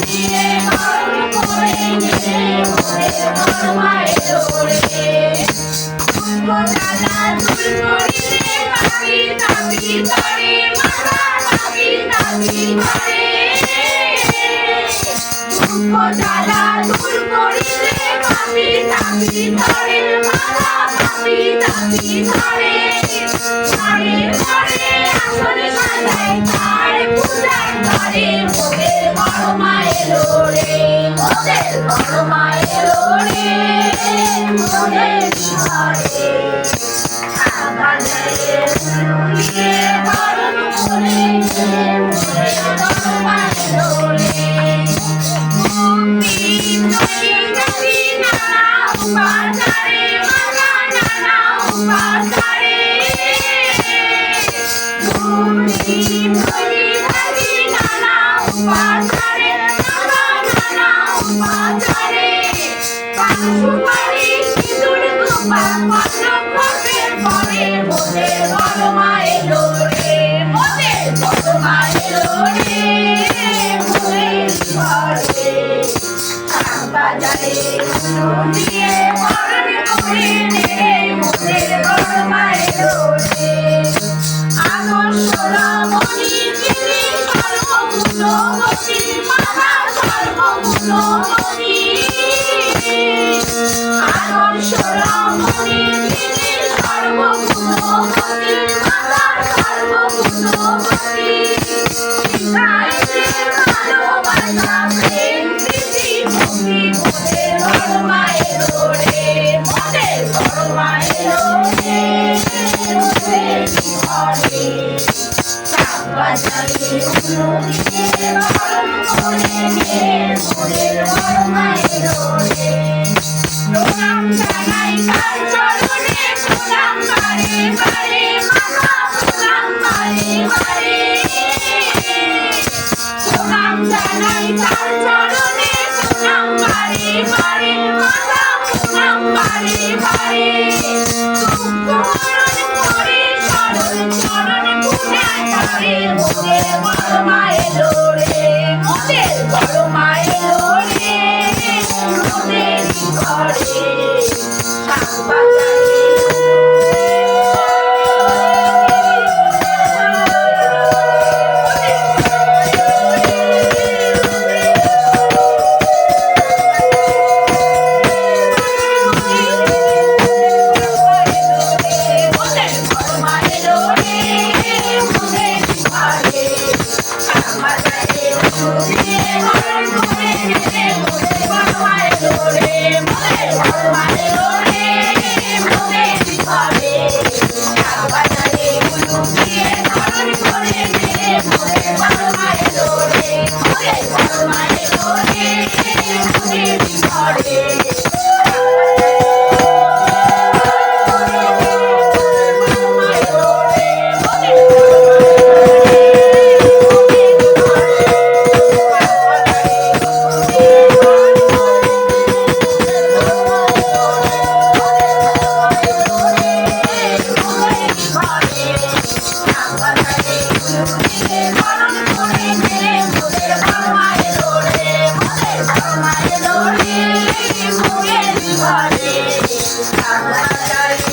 দিয়ে গরম করে নিয়ে মোদের বড় মায়ের ওরে জ্বালা দূর করিলে পাপি তাপি করে মাথা পাপি তাপি করে দুঃখ জ্বালা দূর করিলে পাপি তাপি করে মাথা পাপি তাপি করে ঘরে ঘরে আসন সাজায় তার পূজার করে মোদের বড় মায়ের ওরে মোদের বড় মায়ের ওরে মোদের ঘরে বাজারে উলুলিয়ে বরণ করে মোদের বড় মায়ের ওরে মুক্তি তৈরি তৈরি নানা উপাচারে মালা নানা উপাচারে মুক্তি তৈরি তৈরি নানা উপাচারে মালা নানা উপাচারে পান সুপারি সিঁদুর ধূপা পদ্ম ফুলের পরে মোদের বড় মায়ের ওরে মোদের বড় মায়ের ওরে মোদের ঘরে বাজারে উলুলিয়ে বরণ করে নে মোদের বড় মায়ের ওরে আদর্শ রমণী তিনি সর্বগুণবতী মাতা সর্বগুণবতী আদর্শ রমণী তিনি সর্বগুণবতী মাতা সর্বগুণবতী শিখাইতে ভালোবাসা প্রেম প্রীতি ভক্তি মোদের বড় মায়ের ওরে মোদের বড় মায়ের ওরে মোদের ঘরে বাজারে উলুলিয়ে বরণ করে নে মোদের বড় মায়ের ওরে প্রণাম জানাই তার চরণে প্রণাম বারে বারে মাথা প্রণাম বারে বারে প্রণাম জানাই তার চরণে প্রণাম বারে বারে মাথা প্রণাম বারে বারে দুঃখ হরণ করে সরল চরণ পূজা করে মোদের বড় মায়ের ওরে মোদের বড় মায়ের ওরে মোদের ঘরে বাজারে ঘরে